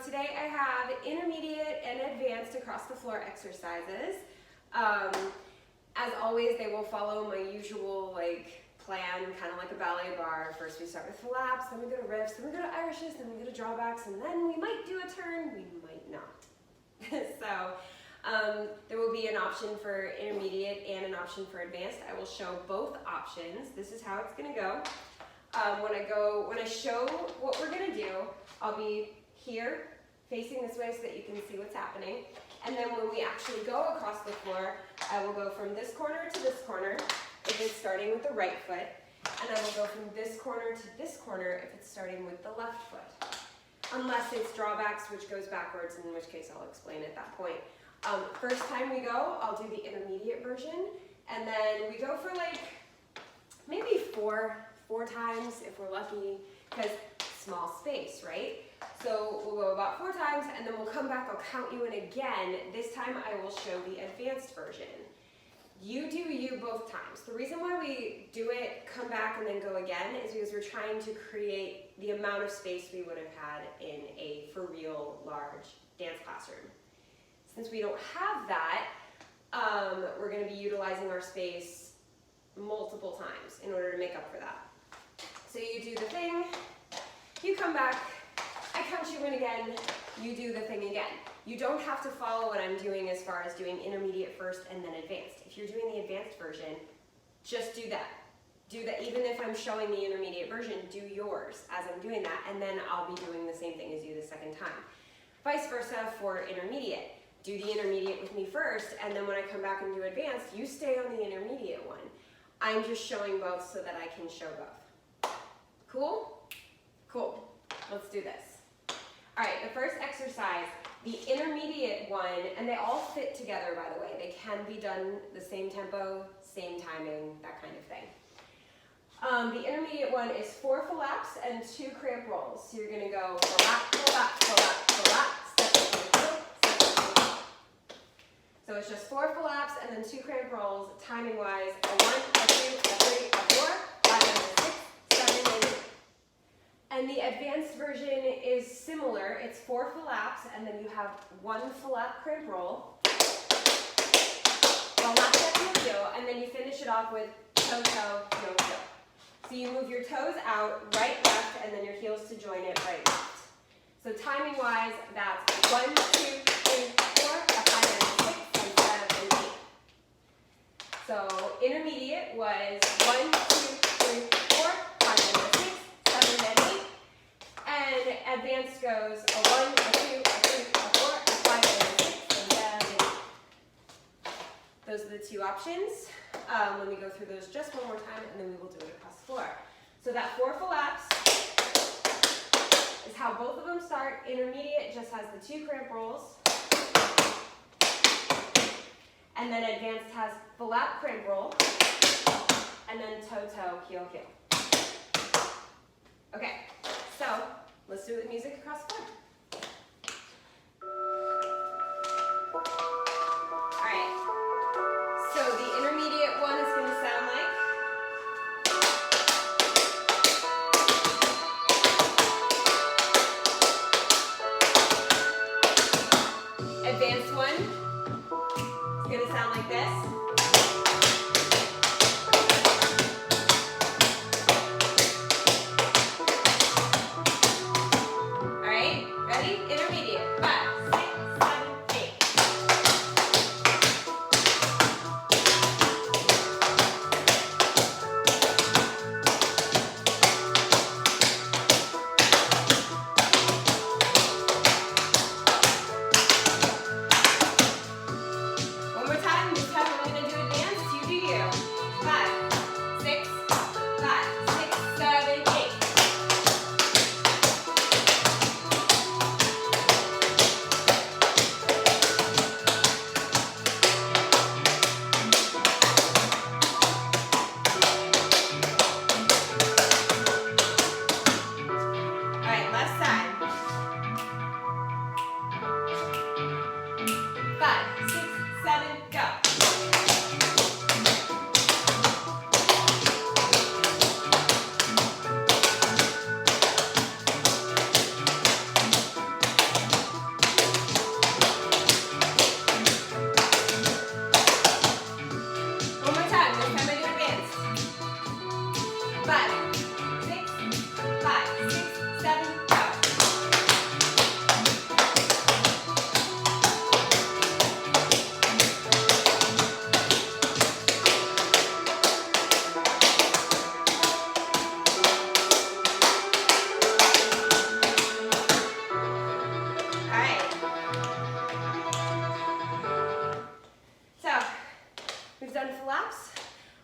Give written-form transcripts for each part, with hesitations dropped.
today I have intermediate and advanced across the floor exercises. As always, they will follow my usual plan, kind of like a ballet bar. First we start with flaps, then we go to riffs, then we go to Irishes, then we go to drawbacks, and then we might do a turn, we might not. So there will be an option for intermediate and an option for advanced. I will show both options. This is how it's going to go. When I show what we're going to do, I'll be here facing this way so that you can see what's happening. And then when we actually go across the floor, I will go from this corner to this corner if it's starting with the right foot. And I will go from this corner to this corner if it's starting with the left foot. Unless it's drawbacks, which goes backwards, in which case I'll explain at that point. First time we go, I'll do the intermediate version. And then we go for maybe four times if we're lucky, because small space, right? So we'll go about 4 times, and then we'll come back, I'll count you in again. This time I will show the advanced version. You do you both times. The reason why we do it, come back and then go again, is because we're trying to create the amount of space we would have had in a for real large dance classroom. Since we don't have that, we're going to be utilizing our space multiple times in order to make up for that. So you do the thing, you come back, I count you in again, you do the thing again. You don't have to follow what I'm doing as far as doing intermediate first and then advanced. If you're doing the advanced version, just do that. Do that. Even if I'm showing the intermediate version, do yours as I'm doing that, and then I'll be doing the same thing as you the second time. Vice versa for intermediate. Do the intermediate with me first, and then when I come back and do advanced, you stay on the intermediate one. I'm just showing both so that I can show both. Cool? Cool. Let's do this. All right, the first exercise, the intermediate one, and they all fit together, by the way. They can be done the same tempo, same timing, that kind of thing. The intermediate one is 4 flaps and 2 cramp rolls. So you're going to go flap, flap, flap, flap, step into the toe, step into the toe. So it's just 4 flaps and then 2 cramp rolls, timing-wise, a 1, a 2, a 3, a 4, 5, and a 6, 7, and 8. And the advanced version is similar. It's 4 flaps, and then you have 1 flap cramp roll. Well, not that heel, and then you finish it off with toe, toe, heel, heel. So you move your toes out, right, left, and then your heels to join it, right, left. So timing-wise, that's 1, 2, 3, 4, a 5, and a 6, and 7, and 8. So intermediate was 1, 2, 3, 4, 5, and a 6, 7, and 8. And advanced goes a 1, a 2, a 3, a 4, a 5, and a 6, and 7, and 8. Those are the 2 options. Let me go through those just one more time, and then we will do it across the floor. So that 4 flaps is how both of them start. Intermediate just has the 2 cramp rolls. And then advanced has flap cramp roll. And then toe, toe, heel, heel. Okay, so let's do the music across the floor. So the intermediate one is going to sound like advanced one is going to sound like this. All right, ready? Intermediate. 5, 6, 7, 8. One more time, this time I'm going to do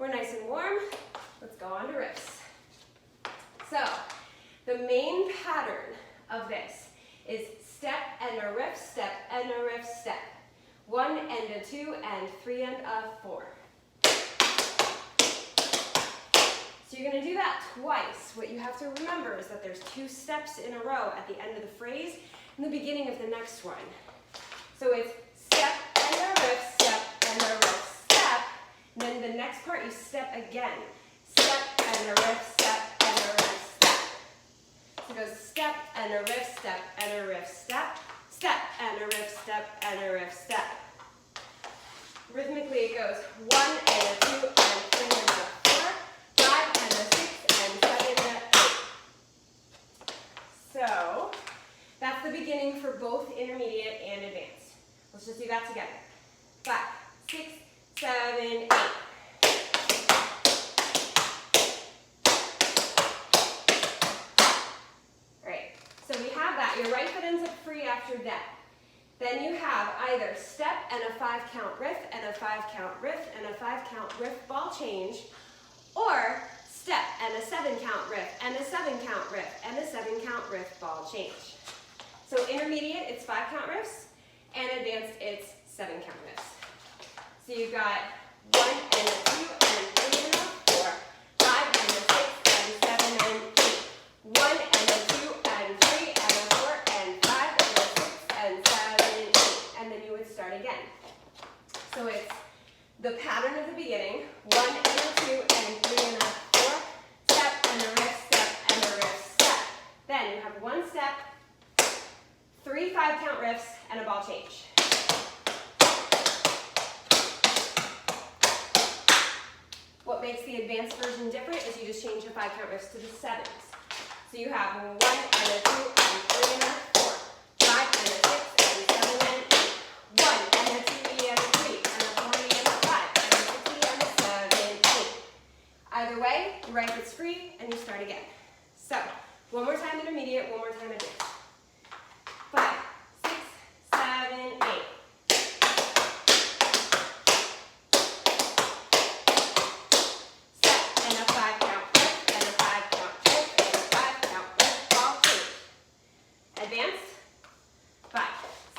we're nice and warm. Let's go on to riffs. So, the main pattern of this is step and a riff, step and a riff, step. 1 and a 2 and 3 and a 4. So you're going to do that twice. What you have to remember is that there's 2 steps in a row at the end of the phrase and the beginning of the next one. So it's step and a riff, step and a riff, step. And then the next part you step again. Step and a riff, step and a riff, step. So it goes step and a riff, step and a riff, step. Step and a riff, step and a riff, step. Rhythmically it goes 1 and a 2 and 3 and a 4, 5 and a 6 and 7 and a 8. So that's the beginning for both intermediate and advanced. Let's just do that together. 5, 6, 7, 8. Alright, so we have that. Your right foot ends up free after that. Then you have either step and a 5-count riff and a 5-count riff and a 5-count riff ball change, or step and a 7-count riff and a 7-count riff and a 7-count riff ball change. So intermediate, it's 5-count riffs, and advanced, it's 7-count riffs. So you've got 1 and a 2 and 3 and a 4, 5 and a 6 and 7 and 8, 1 and a 2 and 3 and a 4 and 5 and a 6 and 7 and 8, and then you would start again. So it's the pattern of the beginning, 1 and a 2 and 3 and a 4, step and a riff, step and a riff, step. Then you have 1 step, 3 5-count riffs, and a ball change. What makes the advanced version different is you just change the 5-count riffs to the 7s. So you have 1 and a 2 and 3 and a 4, 5 and a 6 and 7 and 8, 1 and a 2 and a 3 and a 4 and a 5 and a 6 and a 7, 8. Either way, your right foot's free and you start again. So, one more time intermediate, one more time advanced. 5, 6, 7, 8. Step and a 5-count riff and a 5-count riff and a 5-count riff ball change. Advanced. 5,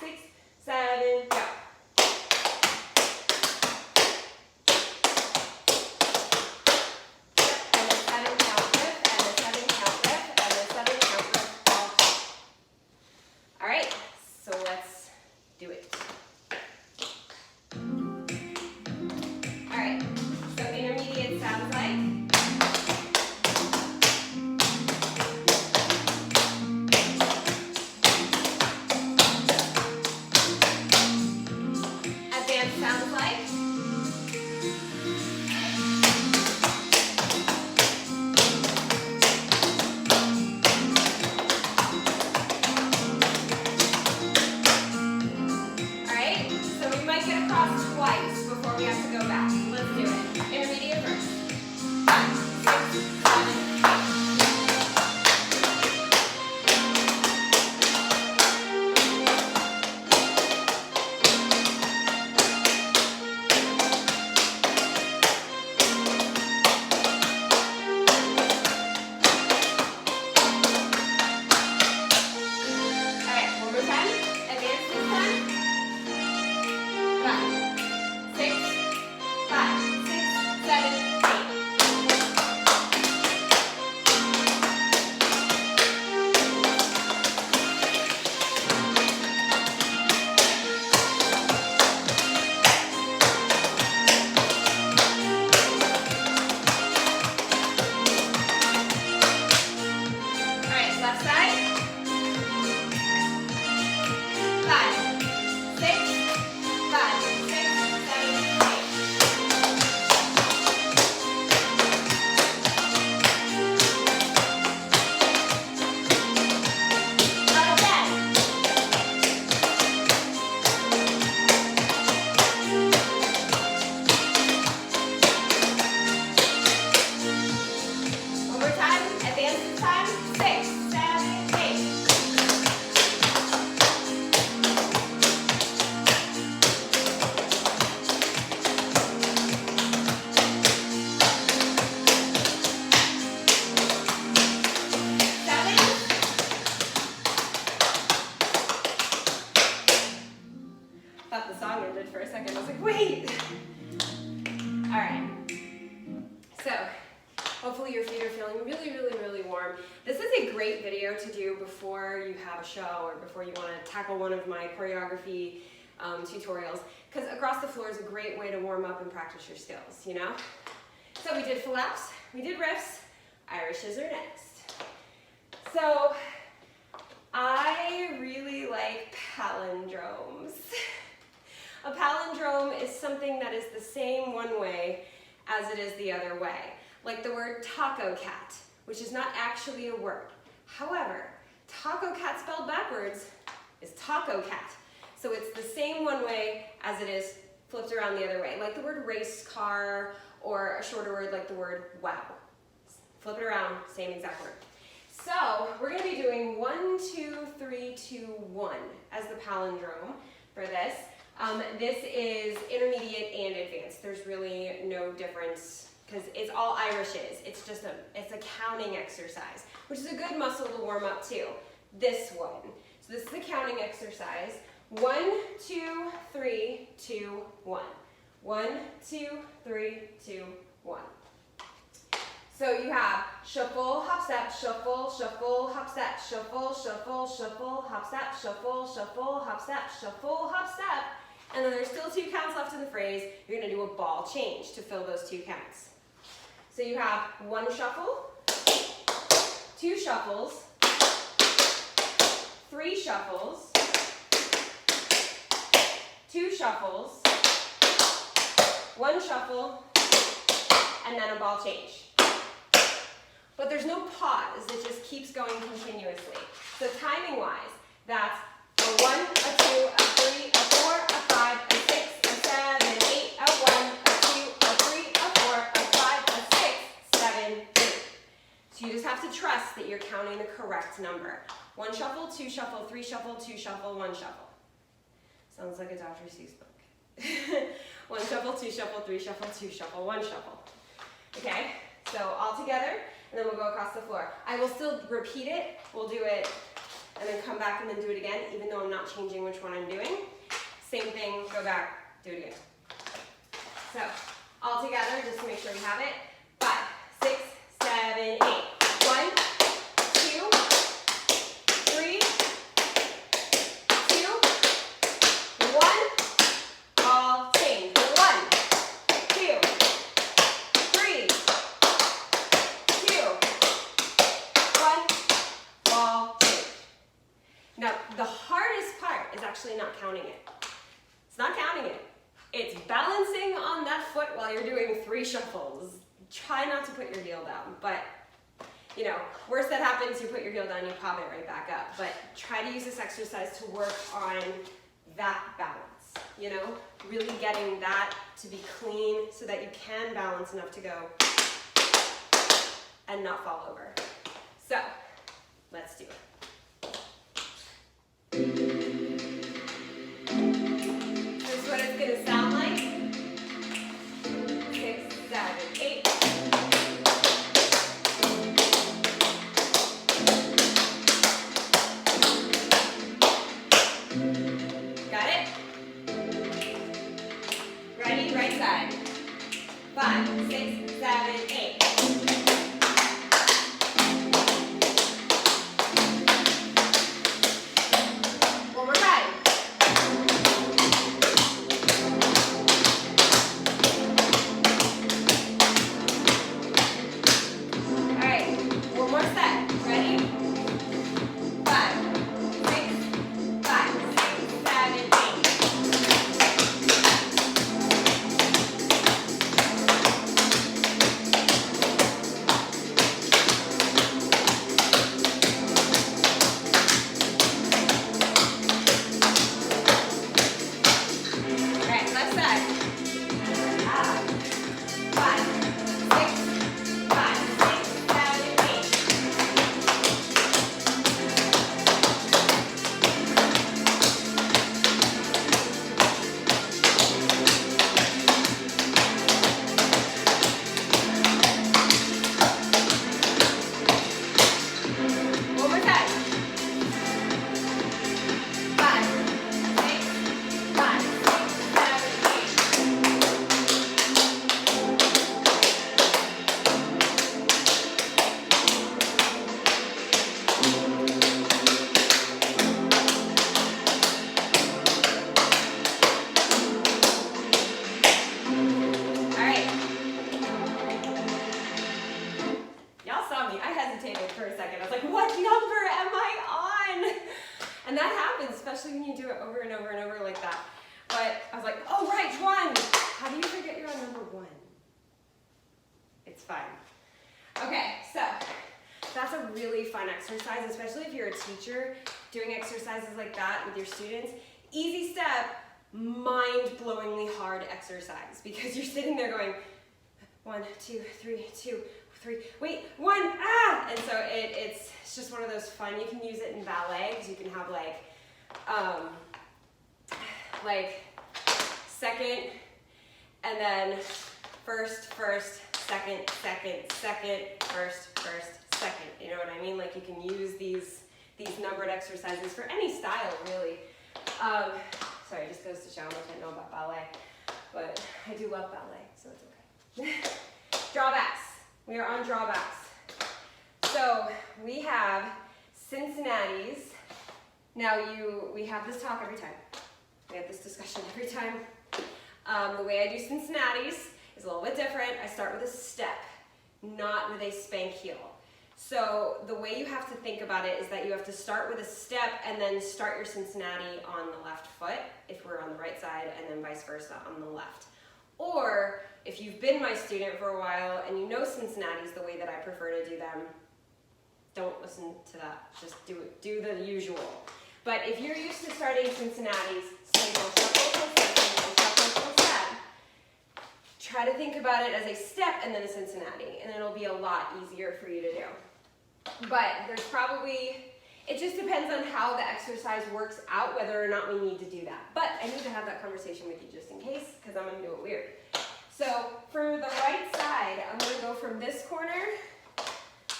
6, 7, go. Step and a 7-count riff and a 7-count riff and a 7-count riff ball change. All right, so let's do it. All right, so intermediate sounds like. Advanced sounds like. Alright, so we might get across twice before we have to go back. Let's do it. Intermediate first. 5, 6, 7, 8. Alright, one more time. Advance this time. 5, 6, 5, I was like, wait. All right. So hopefully your feet are feeling really, really, really warm. This is a great video to do before you have a show or before you want to tackle one of my choreography tutorials, because across the floor is a great way to warm up and practice your skills, you know? So we did flaps, we did riffs, Irishes are next. So I really like palindromes. A palindrome is something that is the same one way as it is the other way. Like the word taco cat, which is not actually a word. However, taco cat spelled backwards is taco cat. So it's the same one way as it is flipped around the other way. Like the word race car, or a shorter word like the word wow. Flip it around, same exact word. So we're gonna be doing 1, 2, 3, 2, 1 as the palindrome for this. This is intermediate and advanced. There's really no difference because it's all Irishes. It's just it's a counting exercise, which is a good muscle to warm up too. This one. So this is the counting exercise. 1, 2, 3, 2, 1. 1, 2, 3, 2, 1. So you have shuffle, hop, step, shuffle, shuffle, hop, step, shuffle, shuffle, shuffle, hop, step, shuffle, shuffle, hop, step, shuffle, hop, step. And then there's still 2 counts left in the phrase. You're going to do a ball change to fill those 2 counts. So you have 1 shuffle, 2 shuffles, 3 shuffles, 2 shuffles, 1 shuffle, and then a ball change. But there's no pause, it just keeps going continuously. So timing-wise, that's a 1, a 2, a 3, a 4, a 5, a 6, a 7, 8, a 1, a 2, a 3, a 4, a 5, a 6, 7, 8. So you just have to trust that you're counting the correct number. 1 shuffle, 2 shuffle, 3 shuffle, 2 shuffle, 1 shuffle. Sounds like a Dr. Seuss book. 1 shuffle, 2 shuffle, 3 shuffle, 2 shuffle, 1 shuffle. Okay, so all together, and then we'll go across the floor. I will still repeat it. We'll do it, and then come back and then do it again, even though I'm not changing which one I'm doing. Same thing, go back, do it again. So all together, just to make sure we have it. 5, 6, 7, 8. 1, 2, 3, 2, 1. All change. 1, 2, 3, 2, 1. All change. Now the hardest part is actually not counting it. It's not counting it. It's balancing on that foot while you're doing 3 shuffles. Try not to put your heel down, but you know, worst that happens, you put your heel down, you pop it right back up. But try to use this exercise to work on that balance, you know, really getting that to be clean so that you can balance enough to go and not fall over. So, let's do it. This is what it's gonna sound like. 6, 7, 8. Got it? Ready? Right side. 5, 6, 7, 8. One more time. All right, one more set. Ready? 5, 6, 5, 6, 7, 8. over and over and over like that. But I was like, oh right, 1. How do you forget you're on number 1? It's fine. Okay, so that's a really fun exercise, especially if you're a teacher doing exercises like that with your students. Easy step, mind-blowingly hard exercise, because you're sitting there going 1, 2, 3, 2, 3, wait, 1, ah! And so it's just one of those fun. You can use it in ballet because you can have like second, and then first, second, first, second. You know what I mean? Like you can use these numbered exercises for any style, really. Sorry, it just goes to show how much I know about ballet, but I do love ballet, so it's okay. Drawbacks. We are on drawbacks. So we have Cincinnati's. Now we have this talk every time. We have this discussion every time. The way I do Cincinnati's is a little bit different. I start with a step, not with a spank heel. So the way you have to think about it is that you have to start with a step and then start your Cincinnati on the left foot, if we're on the right side, and then vice versa on the left. Or if you've been my student for a while and you know Cincinnati's the way that I prefer to do them, don't listen to that. Just do the usual. But if you're used to starting Cincinnati's, single, shuffle, shuffle, step, try to think about it as a step and then a Cincinnati, and it'll be a lot easier for you to do. But there's probably, it just depends on how the exercise works out, whether or not we need to do that. But I need to have that conversation with you just in case, because I'm going to do it weird. So for the right side, I'm going to go from this corner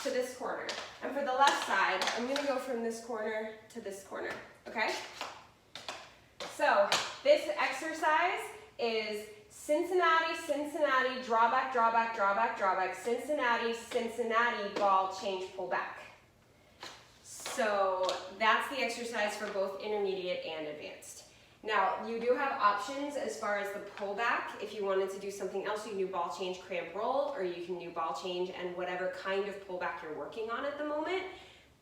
to this corner. And for the left side, I'm going to go from this corner to this corner, okay? So this exercise is Cincinnati, Cincinnati, drawback, drawback, drawback, drawback, Cincinnati, Cincinnati, ball, change, pull back. So that's the exercise for both intermediate and advanced. Now, you do have options as far as the pullback. If you wanted to do something else, you can do ball change, cramp, roll, or you can do ball change and whatever kind of pullback you're working on at the moment.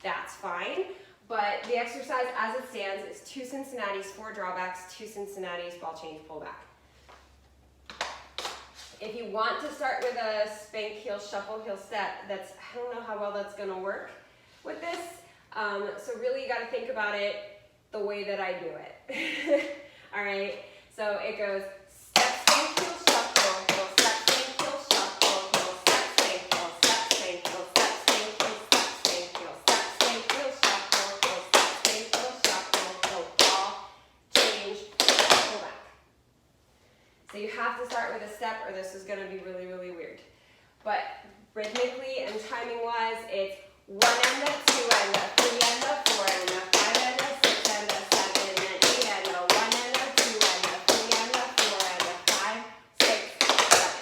That's fine. But the exercise as it stands is 2 Cincinnati's, 4 drawbacks, 2 Cincinnati's, ball change, pullback. If you want to start with a spank heel, shuffle heel step, I don't know how well that's going to work with this. So really you got to think about it the way that I do it. All right, so it goes step, spank, heel, shuffle, heel, step, spank, heel, shuffle, heel, step, spank, heel, step, spank, heel, step, spank, heel, step, spank, heel, step, spank, heel, shuffle, heel, step, spank, heel, shuffle, heel, ball, change, pull back. So you have to start with a step or this is going to be really, really weird. But rhythmically and timing-wise, it's 1 and a 2 and a 3 and a 4 and a 5 and a 6 and a 7 and 8 and a 1 and a 2 and a 3 and a 4 and a 5, 6, 7.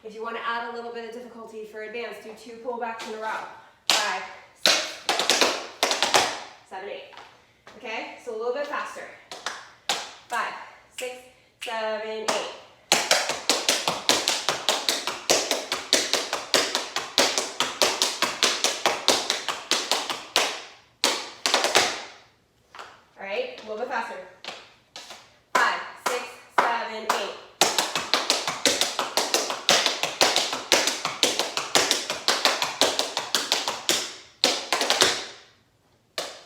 If you want to add a little bit of difficulty for advanced, do 2 pullbacks in a row. 5, 6, 7, 8. Okay, so a little bit faster. 5, 6, 7, 8. A little bit faster. 5, 6, 7, 8.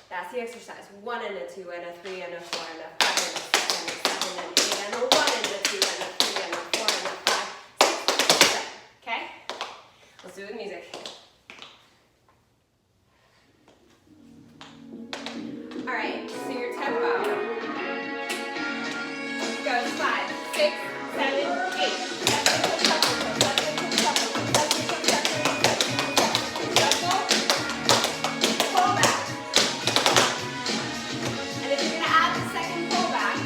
That's the exercise. 1 and a 2 and a 3 and a 4 and a 5 and a 6 and a 7 and 8 and a 1 and a 2 and a 3 and a 4 and a 5, 6, 7. Okay? Let's do it with music. All right, so your tempo goes 5, 6, 7, 8. Pull back. And if you're going to add the second pullback,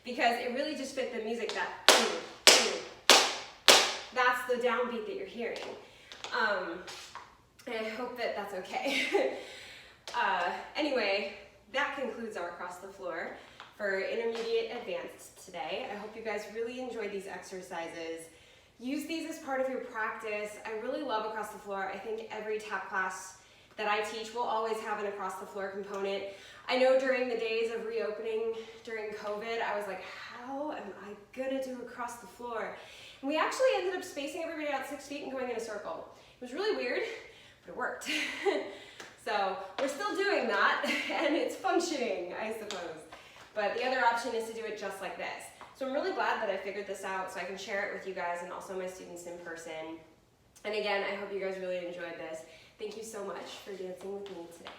because it really just fit the music that, that's the downbeat that you're hearing. And I hope that that's okay. Anyway, that concludes our across the floor for intermediate advanced today. I hope you guys really enjoyed these exercises. Use these as part of your practice. I really love across the floor. I think every tap class that I teach will always have an across the floor component. I know during the days of reopening during COVID, I was like, how am I gonna do across the floor? And we actually ended up spacing everybody out 6 feet and going in a circle. It was really weird, but it worked. So we're still doing that, and it's functioning, I suppose. But the other option is to do it just like this. So I'm really glad that I figured this out so I can share it with you guys and also my students in person. And again, I hope you guys really enjoyed this. Thank you so much for dancing with me today.